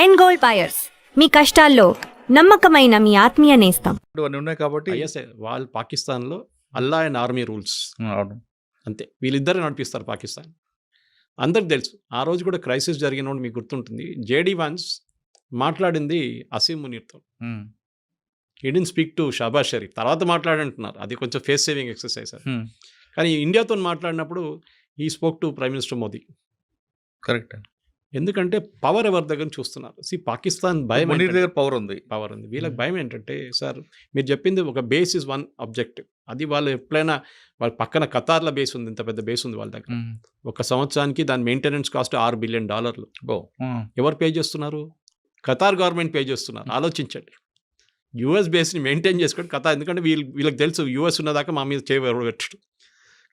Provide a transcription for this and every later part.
ఎన్ gold buyers మీ కష్టాల్లో నమ్మకమైన మీ ఆత్మీయ నేస్తం. అన్నీ ఉన్నాయి కాబట్టి ఐఎస్ఐ వాళ్ళు పాకిస్తాన్లో అల్లా అండ్ ఆర్మీ రూల్స్ అవును. అంతే, వీళ్ళిద్దరే నడిపిస్తారు పాకిస్తాన్. అందరికి తెలుసు. ఆ రోజు కూడా క్రైసిస్ జరిగినప్పుడు మీకు గుర్తుంటుంది, జేడీ వాన్స్ మాట్లాడింది అసీం మునీర్తో. ఉమ్, ఈ dent speak to Shahbaz Sharif, తర్వాత మాట్లాడంటున్నారు. అది కొంచెం ఫేస్ సేవింగ్ ఎక్సర్సైజ్ అది. ఉమ్, కానీ ఇండియాతో మాట్లాడినప్పుడు ఈ spoke to prime minister Modi. Correct. ఎందుకంటే పవర్ ఎవరి దగ్గర చూస్తున్నారు. పాకిస్తాన్ భయం మునీర్ ఏంటంటే- దగ్గర పవర్ ఉంది. పవర్ ఉంది. వీళ్ళకి భయం ఏంటంటే, సార్ మీరు చెప్పింది ఒక బేస్ ఇస్ వన్ ఆబ్జెక్టివ్. అది వాళ్ళు ఎప్పుడైనా వాళ్ళ పక్కన ఖతార్ల బేస్ ఉంది, ఇంత పెద్ద బేస్ ఉంది వాళ్ళ దగ్గర. ఉమ్, ఒక సంవత్సరానికి దాని మెయింటెనెన్స్ కాస్ట్ $6 బిలియన్. ఓ, ఉమ్, ఎవరు పే చేస్తున్నారు? ఖతార్ గవర్నమెంట్ పే చేస్తున్నారు. ఆలోచించండి. యూఎస్ బేస్ని మెయింటైన్ చేసుకోండి ఖతార్. ఎందుకంటే వీళ్ళకి తెలుసు యూఎస్ ఉన్నదాకా మా మీద చేయబెట్టడు.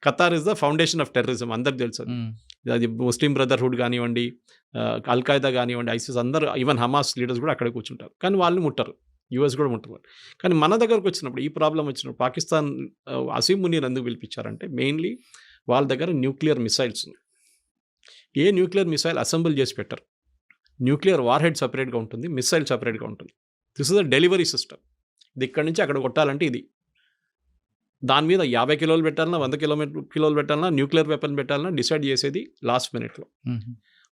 Qatar is the foundation of terrorism, అందరికి తెలుసు అది. ఉమ్, అది ముస్లిం బ్రదర్హుడ్ కానివ్వండి, అల్ఖాయిదా కానివ్వండి, ఐసిస్, అందరూ ఈవెన్ హమాస్ లీడర్స్ కూడా అక్కడే కూర్చుంటారు. కానీ వాళ్ళు ముట్టరు, యూఎస్ కూడా ముట్టరు. కానీ మన దగ్గరకు వచ్చినప్పుడు ఈ ప్రాబ్లం వచ్చినప్పుడు పాకిస్తాన్ అసీం మునీర్ ఎందుకు పిలిపించారంటే, మెయిన్లీ వాళ్ళ దగ్గర న్యూక్లియర్ మిసైల్స్ ఉన్నాయి. ఏ న్యూక్లియర్ మిసైల్ అసెంబుల్ చేసి పెట్టరు. న్యూక్లియర్ వార్ హెడ్ సపరేట్గా ఉంటుంది, మిసైల్ సపరేట్గా ఉంటుంది. This is the delivery system. ఇది ఇక్కడి నుంచి అక్కడ కొట్టాలంటే ఇది. దాని మీద 50 కిలోలు పెట్టాలన్నా, 100 కిలోలు పెట్టాలన్నా, న్యూక్లియర్ వెపన్ పెట్టాలన్నా డిసైడ్ చేసేది లాస్ట్ మినిట్లో. ఉమ్,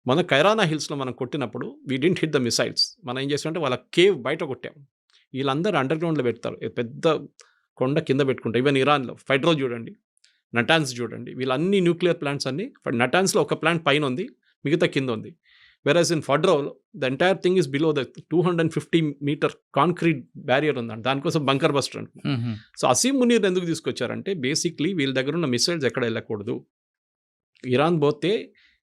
మన కైరానా హిల్స్లో మనం కొట్టినప్పుడు we didn't hit the missiles. మనం ఏం చేస్తామంటే వాళ్ళ కేవ్ బయట కొట్టాం. వీళ్ళందరూ అండర్ గ్రౌండ్లో పెడతారు, పెద్ద కొండ కింద పెట్టుకుంటారు. ఈవెన్ ఇరాన్లో ఫైడ్రో చూడండి, నటాన్స్ చూడండి, వీళ్ళన్ని న్యూక్లియర్ ప్లాంట్స్ అన్ని. నటాన్స్లో ఒక ప్లాంట్ పైన ఉంది, మిగతా కింద ఉంది. వెరాజ్ ఇన్ ఫడ్రో the entire thing is below the 250 metre concrete barrier ఉందండి. దానికోసం బంకర్ బస్టర్ అంటున్నారు. ఉమ్, సో అసీం మునీర్ ఎందుకు తీసుకొచ్చారంటే, బేసిక్లీ వీళ్ళ దగ్గర ఉన్న మిసైల్స్ ఎక్కడ వెళ్ళకూడదు. ఇరాన్ పోతే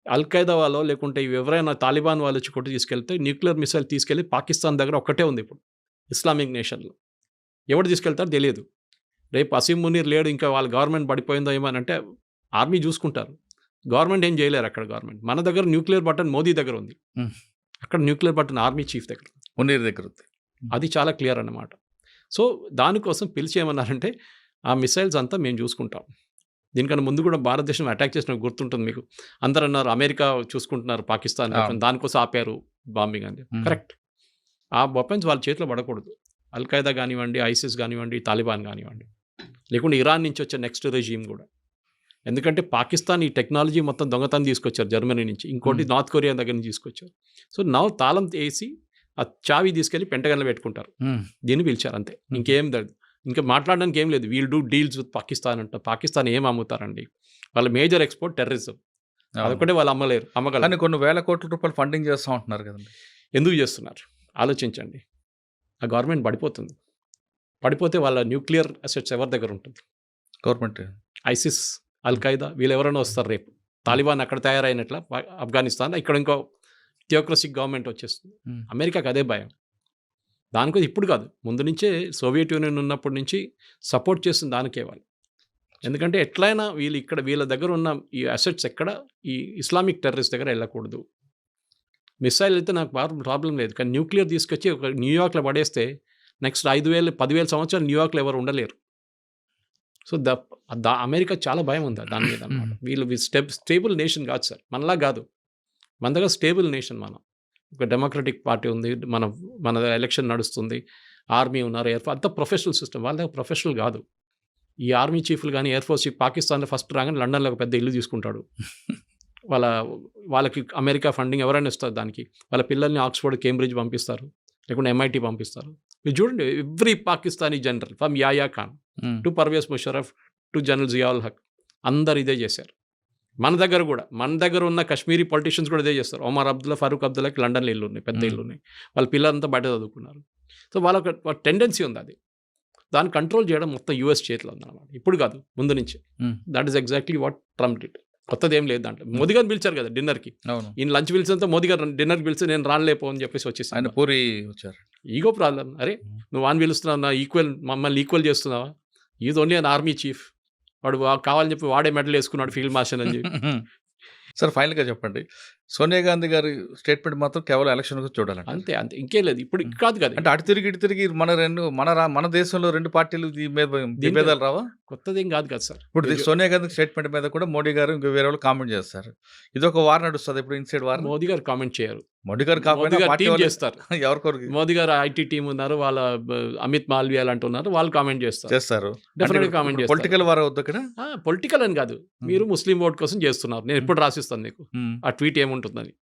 అల్ఖైదా వాళ్ళు, లేకుంటే ఎవరైనా తాలిబాన్ వాళ్ళు వచ్చి కొట్టి తీసుకెళ్తే న్యూక్లియర్ మిసైల్ తీసుకెళ్ళి పాకిస్తాన్ దగ్గర ఒక్కటే ఉంది ఇప్పుడు ఇస్లామిక్ నేషన్లో. ఎవరు తీసుకెళ్తారో తెలియదు. రేపు అసీం మునీర్ లేడు, ఇంకా వాళ్ళ గవర్నమెంట్ పడిపోయిందో ఏమని అంటే ఆర్మీ చూసుకుంటారు. గవర్నమెంట్ ఏం చేయలేరు అక్కడ. గవర్నమెంట్ మన దగ్గర న్యూక్లియర్ బటన్ మోదీ దగ్గర ఉంది, Hmm. అక్కడ న్యూక్లియర్ బటన్ ఆర్మీ చీఫ్ దగ్గర ఉంది. మునీర్ దగ్గర ఉంది. అది చాలా క్లియర్ అన్నమాట. సో దానికోసం పిలిచి ఏమన్నారంటే, ఆ మిసైల్స్ అంతా మేము చూసుకుంటాం. దీనికన్నా ముందు కూడా భారతదేశం అటాక్ చేసిన గుర్తుంటుంది మీకు. అందరూ అన్నారు అమెరికా చూసుకుంటున్నారు పాకిస్తాన్, అవును. దానికోసం ఆపారు బాంబింగ్ అని. Hmm. కరెక్ట్. ఆ వెపన్స్ వాళ్ళ చేతిలో పడకూడదు. అల్ఖైదా కానివ్వండి, ఐసిస్ కానివ్వండి, తాలిబాన్ కానివ్వండి, లేకుంటే ఇరాన్ నుంచి వచ్చే నెక్స్ట్ రెజీమ్ కూడా. ఎందుకంటే పాకిస్తాన్ ఈ టెక్నాలజీ మొత్తం దొంగతనం తీసుకొచ్చారు జర్మనీ నుంచి, ఇంకోటి నార్త్ కొరియా దగ్గర నుంచి తీసుకొచ్చారు. సో నవ్వు తాళం వేసి ఆ చావి తీసుకెళ్ళి పెంటగన్లో పెట్టుకుంటారు. ఉమ్, దీన్ని పిలిచారు అంతే, ఇంకేం లేదు. ఇంకా మాట్లాడడానికి ఏం లేదు. We'll do deals with Pakistan అంట. పాకిస్తాన్ ఏం అమ్ముతారండి? వాళ్ళ మేజర్ ఎక్స్పోర్ట్ టెర్రరిజం. అవును. అదొకటే వాళ్ళు అమ్మగలరు. కానీ కొన్ని వేల కోట్ల రూపాయలు ఫండింగ్ చేస్తూ ఉంటున్నారు కదండి. ఎందుకు చేస్తున్నారు ఆలోచించండి. ఆ గవర్నమెంట్ పడిపోతుంది. పడిపోతే వాళ్ళ న్యూక్లియర్ అసెట్స్ ఎవరి దగ్గర ఉంటుంది? గవర్నమెంట్. ఐసిస్, అల్ఖైదా వీళ్ళు ఎవరైనా వస్తారు రేపు. తాలిబాన్ అక్కడ తయారైనట్ల ఆఫ్ఘనిస్తాన్, ఇక్కడ ఇంకో థియోక్రసిక్ గవర్నమెంట్ వచ్చేస్తుంది. ఉమ్, అమెరికాకి అదే భయం. దానికోసం ఇప్పుడు కాదు, ముందు నుంచే సోవియట్ యూనియన్ ఉన్నప్పటి నుంచి సపోర్ట్ చేస్తుంది దానికే వాళ్ళు. ఎందుకంటే ఎట్లయినా వీళ్ళ దగ్గర ఉన్న ఈ అసెట్స్ ఎక్కడ ఈ ఇస్లామిక్ టెర్రరిస్ట్ దగ్గర వెళ్ళకూడదు. మిసైల్ అయితే నాకు ప్రాబ్లం లేదు, కానీ న్యూక్లియర్ తీసుకొచ్చి ఒక న్యూయార్క్లో పడేస్తే నెక్స్ట్ 5,000-10,000 సంవత్సరాలు న్యూయార్క్లో ఎవరు ఉండలేరు. సో అమెరికా చాలా భయం ఉంది దాని మీద అన్నమాట. వీళ్ళు స్టేబుల్ నేషన్ కాదు సార్, మనలా కాదు. మన దగ్గర స్టేబుల్ నేషన్. మనం ఒక డెమోక్రటిక్ పార్టీ ఉంది, మన ఎలక్షన్ నడుస్తుంది, ఆర్మీ ఉన్నారు, ఎయిర్ ఫోర్స్, అంతా ప్రొఫెషనల్ సిస్టమ్. వాళ్ళ దగ్గర ప్రొఫెషనల్ కాదు. ఈ ఆర్మీ చీఫ్లు కానీ ఎయిర్ ఫోర్స్ చీఫ్ పాకిస్తాన్లో ఫస్ట్ రాగానే లండన్లో ఒక పెద్ద ఇల్లు తీసుకుంటాడు. వాళ్ళకి అమెరికా ఫండింగ్ ఎవరైనా ఇస్తారు దానికి. వాళ్ళ పిల్లల్ని ఆక్స్ఫర్డ్, కేంబ్రిడ్జ్ పంపిస్తారు, లేకుంటే MIT పంపిస్తారు. మీరు చూడండి, every Pakistani general from Yahya Khan um, to Pervez Musharraf to general Zia ul Haq అందరు ఇదే చేశారు. మన దగ్గర ఉన్న కశ్మీరీ పొలిటీషియన్స్ కూడా ఇదే చేస్తారు. ఒమర్ అబ్దుల్లా, ఫరూక్ అబ్దుల్లాకి లండన్లో ఇల్లు ఉన్నాయి, పెద్ద ఇల్లు ఉన్నాయి. వాళ్ళ పిల్లలంతా బయట చదువుకున్నారు. సో వాళ్ళకి టెండెన్సీ ఉంది అది. దాన్ని కంట్రోల్ చేయడం మొత్తం US చేతిలో ఉందన్నమాట. ఇప్పుడు కాదు, ముందు నుంచి. Um, that is exactly what Trump did. కొత్తది ఏం లేదు దాంట్లో. మోదీ గారిని పిలిచారు కదా డిన్నర్కి. అవును. ఈయన లంచ్ పిలిచినంత మోదీ గారు డిన్నర్కి పిలిచి నేను రానిలేపో అని చెప్పేసి ఆయన వచ్చేసాను. పూరి వచ్చారు. Ego problem. అరే నువ్వు వాన్ పిలుస్తున్నావు, నా మమ్మల్ని ఈక్వల్ చేస్తున్నావా? Is only an army chief. వాడు కావాలని చెప్పి వాడే మెడల్ వేసుకున్నాడు ఫీల్డ్ మార్షల్ అని చెప్పి. సార్ ఫైనల్గా చెప్పండి, సోనియా గాంధీ గారి స్టేట్మెంట్ మాత్రం కేవలం ఎలక్షన్ చూడాలంటే అంతే ఇంకేం లేదు. ఇప్పుడు కాదు కదా, అంటే అటు తిరిగి ఇటు తిరిగి మన దేశంలో రెండు పార్టీలు దీని మీద విభేదాలు రావా? కొత్తది ఏం కాదు కదా సార్. ఇప్పుడు సోనియా గాంధీ స్టేట్మెంట్ మీద కూడా మోడీ గారు ఇంకా వేరే వాళ్ళు కామెంట్ చేస్తారు. ఇది ఒక వార్ నడుస్తుంది ఇప్పుడు, ఇన్సైడ్ వార్. మోదీ గారు కామెంట్ చేయరు. మోడీ గారు మోదీ కాకపోయినా గారు పార్టీ టీం వాళ్ళు చేస్తారు. ఎవరికొరికి మోదీ గారు ఐటీ టీం ఉన్నారు, వాళ్ళ అమిత్ మాల్వియా లాంటి ఉన్నారు, వాళ్ళు కామెంట్ చేస్తారు. చేస్తారు. డెఫినెట్గా కామెంట్ చేస్తారు. పొలిటికల్ వారు వద్దు ఇక్కడ. పొలిటికల్ అని కాదు, మీరు ముస్లిం ఓట్ కోసం చేస్తున్నారు, నేను ఎప్పుడు రాసిస్తాను మీకు ఆ ట్వీట్ ఏముంటుందని.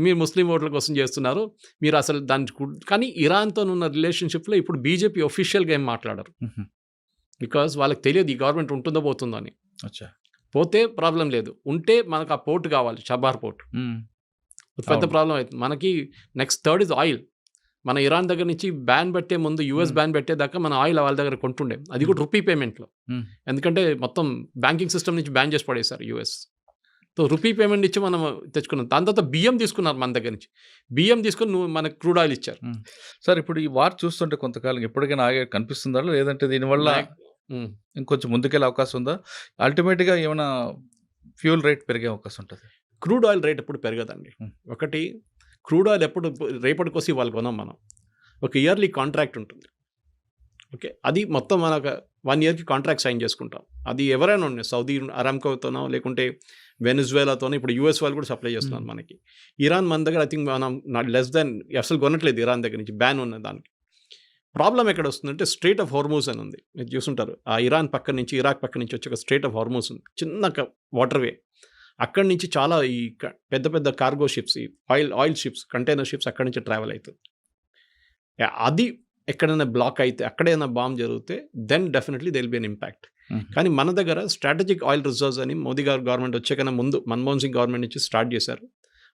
మీరు ముస్లిం ఓట్ల కోసం చేస్తున్నారు, మీరు అసలు కానీ ఇరాన్తో ఉన్న రిలేషన్షిప్లో ఇప్పుడు బీజేపీ ఒఫీషియల్గా ఏం మాట్లాడరు. బికాజ్ వాళ్ళకి తెలియదు ఈ గవర్నమెంట్ ఉంటుందో పోతుందో అని. పోతే ప్రాబ్లం లేదు, ఉంటే మనకు ఆ పోర్ట్ కావాలి, చబార్ పోర్ట్. పెద్ద ప్రాబ్లం అవుతుంది మనకి. Next third is oil. మన ఇరాన్ దగ్గర నుంచి బ్యాన్ పెట్టే ముందు యుఎస్ బ్యాన్ పెట్టేదాకా మన ఆయిల్ వాళ్ళ దగ్గర కొంటుండే, అది కూడా రూపీ పేమెంట్లో. ఎందుకంటే మొత్తం బ్యాంకింగ్ సిస్టమ్ నుంచి బ్యాన్ చేసి పడేశారు యుఎస్. సో రూపీ పేమెంట్ ఇచ్చి మనం తెచ్చుకున్నాం. దాని తర్వాత బియ్యం తీసుకున్నారు మన దగ్గర నుంచి, బియ్యం తీసుకుని మనకు క్రూడ్ ఆయిల్ ఇచ్చారు. సార్ ఇప్పుడు ఈ వార్ చూస్తుంటే కొంతకాలం ఎప్పటికైనా ఆగే కనిపిస్తుందా, లేదంటే దీనివల్ల ఇంకొంచెం ముందుకెళ్ళే అవకాశం ఉందా? అల్టిమేట్గా ఏమైనా ఫ్యూల్ రేట్ పెరిగే అవకాశం ఉంటుంది? క్రూడ్ ఆయిల్ రేట్ ఎప్పుడు పెరగదండి. ఒకటి, క్రూడ్ ఆయిల్ ఎప్పుడు రేపటి కోసం వాళ్ళు కొనాం మనం. ఒక ఇయర్లీ కాంట్రాక్ట్ ఉంటుంది, ఓకే, అది మొత్తం మనకు 1 yearకి కాంట్రాక్ట్ సైన్ చేసుకుంటాం. అది ఎవరైనా ఉన్నాయి, సౌదీ అరామ్కోతోనో లేకుంటే వెనిజువేలాతోనో, ఇప్పుడు యూఎస్ వాళ్ళు కూడా సప్లై చేస్తున్నారు మనకి. ఇరాన్ మన దగ్గర ఐ థింక్ మనం లెస్ దాన్ అసలు కొనట్లేదు ఇరాన్ దగ్గర నుంచి, బ్యాన్ ఉన్న దానికి. ప్రాబ్లం ఎక్కడ వస్తుందంటే స్ట్రేట్ ఆఫ్ హార్మూజ్ అని ఉంది, మీరు చూసుంటారు. ఆ ఇరాన్ పక్క నుంచి, ఇరాక్ పక్క నుంచి వచ్చి ఒక స్ట్రేట్ ఆఫ్ హార్మూజ్ ఉంది, చిన్న వాటర్వే. అక్కడి నుంచి చాలా ఈ పెద్ద పెద్ద కార్గో షిప్స్, ఈ ఆయిల్ షిప్స్, కంటైనర్ షిప్స్ అక్కడి నుంచి ట్రావెల్ అవుతుంది. అది ఎక్కడైనా బ్లాక్ అయితే, అక్కడైనా బాంబ్ జరిగితే then definitely they will be an impact. కానీ మన దగ్గర స్ట్రాటజిక్ ఆయిల్ రిజర్వ్స్ అని మోదీ గారు గవర్నమెంట్ వచ్చేకన్నా ముందు మన్మోహన్ సింగ్ గవర్నమెంట్ నుంచి స్టార్ట్ చేశారు,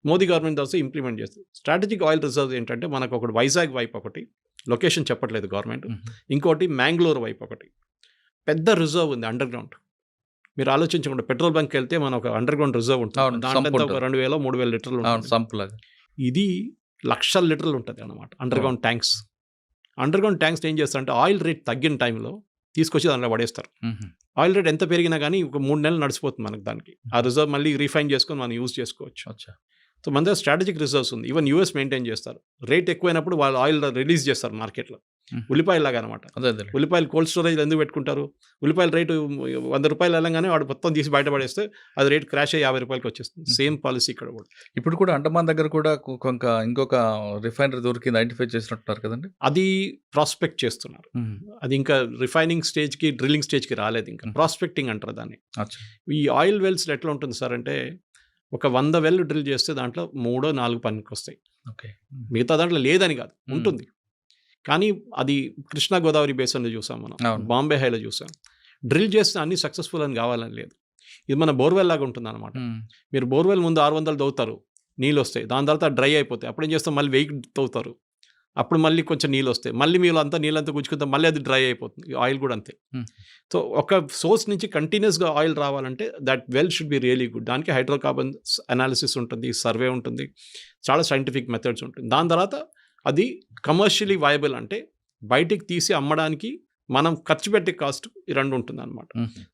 మోదీ గవర్నమెంట్ తర్వాత ఇంప్లిమెంట్ చేస్తారు. స్ట్రాటజిక్ ఆయిల్ రిజర్వ్స్ ఏంటంటే మనకు ఒకటి వైజాగ్ వైపు ఒకటి, లొకేషన్ చెప్పట్లేదు గవర్నమెంట్, ఇంకోటి మ్యాంగ్లూర్ వైపు ఒకటి పెద్ద రిజర్వ్ ఉంది అండర్ గ్రౌండ్. మీరు ఆలోచించకుండా పెట్రోల్ బంక్ వెళ్తే మన ఒక అండర్ గ్రౌండ్ రిజర్వ్ ఉంటుంది, దాంట్లో ఒక 2000-3000 లీటర్లు ఉంటుంది. ఇది 1,00,000 లీటర్లు ఉంటుంది అన్నమాట under ground tanks. Under ground tanks ఏం చేస్తారంటే ఆయిల్ రేట్ తగ్గిన టైంలో తీసుకొచ్చి దాంట్లో పడేస్తారు. ఆయిల్ రేట్ ఎంత పెరిగినా కానీ ఒక 3 నెలలు నడిచిపోతుంది మనకు, దానికి ఆ రిజర్వ్ మళ్ళీ రీఫైన్ చేసుకొని మనం యూజ్ చేసుకోవచ్చు. సో మన దగ్గర స్ట్రాటజిక్ రిజర్వ్స్ ఉంది. ఈవెన్ యూఎస్ మెయింటైన్ చేస్తారు. రేట్ ఎక్కువైనప్పుడు వాళ్ళు ఆయిల్ రిలీజ్ చేస్తారు మార్కెట్లో, ఉల్లిపాయలాగా అనమాట. ఉల్లిపాయలు కోల్డ్ స్టోరేజ్ ఎందుకు పెట్టుకుంటారు? ఉల్లిపాయల రేటు 100 రూపాయలు వెళ్ళగానే వాడు మొత్తం తీసి బయటపడేస్తే అది రేట్ క్రాష్ అయ్యి 50 రూపాయలకి వచ్చేస్తుంది. సేమ్ పాలసీ ఇక్కడ కూడా. ఇప్పుడు కూడా అండమాన్ దగ్గర కూడా ఇంకొక రిఫైనరీ దొరికి ఐడెంటిఫై చేసినట్టున్నారు కదండి. అది ప్రాస్పెక్ట్ చేస్తున్నారు. అది ఇంకా రిఫైనింగ్ స్టేజ్కి, డ్రిల్లింగ్ స్టేజ్కి రాలేదు, ఇంకా ప్రాస్పెక్టింగ్ అంటారు దాన్ని. ఈ ఆయిల్ వెల్స్ ఎట్లా ఉంటుంది సార్ అంటే, ఒక 100 వెల్ డ్రిల్ చేస్తే దాంట్లో 3-4 పనికి వస్తాయి. ఓకే, మిగతా దాంట్లో లేదని కాదు, ఉంటుంది. కానీ అది కృష్ణా గోదావరి బేసిన్లో చూసాం మనం, బాంబే హైలో చూసాం. డ్రిల్ చేస్తే అన్ని సక్సెస్ఫుల్ అని కావాలని లేదు. ఇది మన బోర్వెల్ లాగా ఉంటుంది అనమాట. మీరు బోర్వెల్ ముందు 600 తవ్వుతారు, నీళ్ళు వస్తాయి, దాని తర్వాత డ్రై అయిపోతాయి, అప్పుడు ఏం చేస్తాం మళ్ళీ 1000 తవ్వుతారు, అప్పుడు మళ్ళీ కొంచెం నీళ్ళు వస్తాయి, మళ్ళీ మీరు నీళ్ళంతా గుచ్చుకుంటాం, మళ్ళీ అది డ్రై అయిపోతుంది. ఆయిల్ కూడా అంతే. సో ఒక సోర్స్ నుంచి కంటిన్యూస్గా ఆయిల్ రావాలంటే that well should be really good. దానికి హైడ్రోకార్బన్ అనాలిసిస్ ఉంటుంది, సర్వే ఉంటుంది, చాలా సైంటిఫిక్ మెథడ్స్ ఉంటుంది. దాని తర్వాత అది కమర్షియలీ వయబుల్ అంటే బయటికి తీసి అమ్మడానికి మనం ఖర్చు పెట్టే కాస్ట్ ఈ 2 ఉంటుంది అనమాట.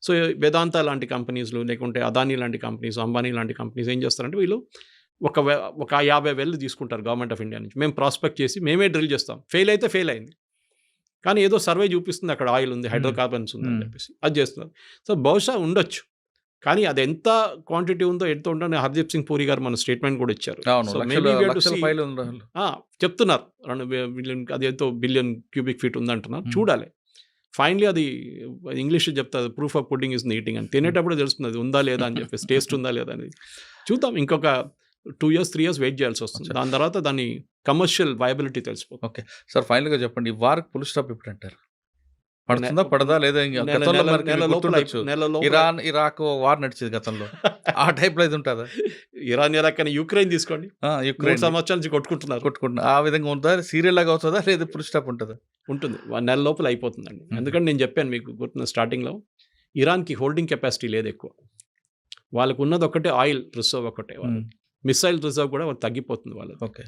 సో వేదాంత లాంటి కంపెనీస్లు, లేకుంటే అదానీ లాంటి కంపెనీస్, అంబానీ లాంటి కంపెనీస్ ఏం చేస్తారంటే వీళ్ళు ఒక 50 వెల్ తీసుకుంటారు గవర్నమెంట్ ఆఫ్ ఇండియా నుంచి, మేము ప్రాస్పెక్ట్ చేసి మేమే డ్రిల్ చేస్తాం. ఫెయిల్ అయితే ఫెయిల్ అయింది, కానీ ఏదో సర్వే చూపిస్తుంది అక్కడ ఆయిల్ ఉంది, హైడ్రోకార్బన్స్ ఉంది అని చెప్పేసి అది చేస్తున్నారు. సో బహుశా ఉండొచ్చు, కానీ అది ఎంత క్వాంటిటీ ఉందో ఎంత ఉంటుందో హర్దీప్ సింగ్ పూరి గారు మన స్టేట్మెంట్ కూడా ఇచ్చారు. చెప్తున్నారు 2 బిలియన్, అది ఎంతో బిలియన్ క్యూబిక్ ఫీట్ ఉందంటున్నారు. చూడాలి, ఫైనలీ అది ఇంగ్లీష్ చెప్తారు, proof of pudding is eating అని. తినేటప్పుడు తెలుస్తుంది అది ఉందా లేదా అని చెప్పేసి, టేస్ట్ ఉందా లేదా అనేది. చూద్దాం, ఇంకొక 2 years 3 years వెయిట్ చేయాల్సి వస్తుంది. దాని తర్వాత దాని కమర్షియల్ వయబిలిటీ తెలిసిపోతుంది. ఓకే సార్, ఫైనల్గా చెప్పండి, ఈ వార్ ఫుల్ స్టాప్ ఇప్పుడు అంటారు, పడుతుందా పడదా లేదా? ఇరాన్ ఇరాక్ వార్ నడిచేది గతంలో, ఆ టైప్ లో ఇది ఉంటుందా? ఇరాన్ ఇరాక్ అని యుక్రెయిన్ తీసుకోండి, యుక్రెయిన్ సంవత్సరాల నుంచి కొట్టుకుంటున్నారు, ఆ విధంగా ఉంటుందా? సీరియల్ లాగా అవుతుందా లేదా ఫుల్ స్టాప్ ఉంటుందా? ఉంటుంది, 1 నెల లోపల అయిపోతుందండి. ఎందుకంటే నేను చెప్పాను మీకు గుర్తున్న స్టార్టింగ్లో, ఇరాన్కి హోల్డింగ్ కెపాసిటీ లేదు ఎక్కువ, వాళ్ళకు ఉన్నది ఒకటే ఆయిల్ రిజర్వ్ ఒకటే, మిసైల్ రిజర్వ్ కూడా తగ్గిపోతుంది వాళ్ళది. ఓకే,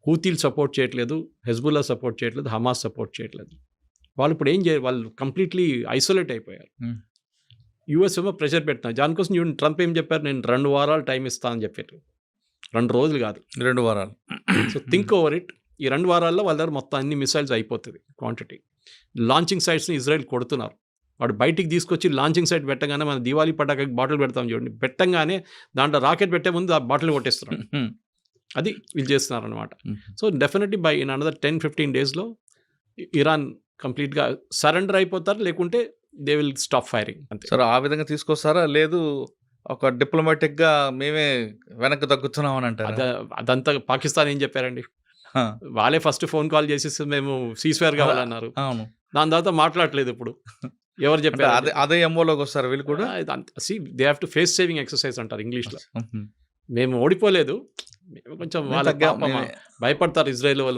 హూతీలు సపోర్ట్ చేయట్లేదు, హెజ్బుల్లా సపోర్ట్ చేయట్లేదు, హమాస్ సపోర్ట్ చేయట్లేదు. వాళ్ళు ఇప్పుడు ఏం చేయాలి, వాళ్ళు కంప్లీట్లీ ఐసోలేట్ అయిపోయారు. యూఎస్ ఏమో ప్రెషర్ పెడుతున్నారు దానికోసం. చూడండి, ట్రంప్ ఏం చెప్పారు, నేను 2 వారాలు టైం ఇస్తాను అని చెప్పారు. 2 రోజులు కాదు, 2 వారాలు. So think over it. ఈ 2 వారాల్లో వాళ్ళ దగ్గర మొత్తం అన్ని మిసైల్స్ అయిపోతుంది క్వాంటిటీ. లాంచింగ్ సైట్స్ని ఇజ్రాయెల్ కొడుతున్నారు. వాడు బయటికి తీసుకొచ్చి లాంచింగ్ సైట్ పెట్టగానే మన దివాళీ పటాకకి బాటిల్ పెడతాం చూడండి, పెట్టంగానే దాంట్లో రాకెట్ పెట్టే ముందు ఆ బాటిల్ కొట్టేస్తున్నాడు. అది వీళ్ళు చేస్తున్నారనమాట. మ్మ్. So definitely by in another 10-15 డేస్లో ఇరాన్ కంప్లీట్గా సరెండర్ అయిపోతారు, లేకుంటే దే విల్ స్టాప్ ఫైరింగ్ అంతే. సరే ఆ విధంగా తీసుకొస్తారా, లేదు ఒక డిప్లొమాటిక్ గా మేమే వెనక్కి తగ్గుతున్నాం అని అంటారు? అదంతా పాకిస్తాన్ ఏం చెప్పారండి, ఆ, వాళ్ళే ఫస్ట్ ఫోన్ కాల్ చేసేసి మేము సీస్ఫైర్ కావాలన్నారు. అవును. దాని తర్వాత మాట్లాడలేదు. ఇప్పుడు ఎవరు అంటే చెప్పారు? అదే అదే ఎంఓలోకి వస్తారు వీళ్ళు కూడా. They have to face saving exercise అంటారు ఇంగ్లీష్లో. మ్మ్. మేము ఓడిపోలేదు, మేము కొంచెం మేము వాళ్ళ తగ్గాం, పాపం మేమే. భయపడతారు ఇజ్రాయెల్ వాళ్ళు.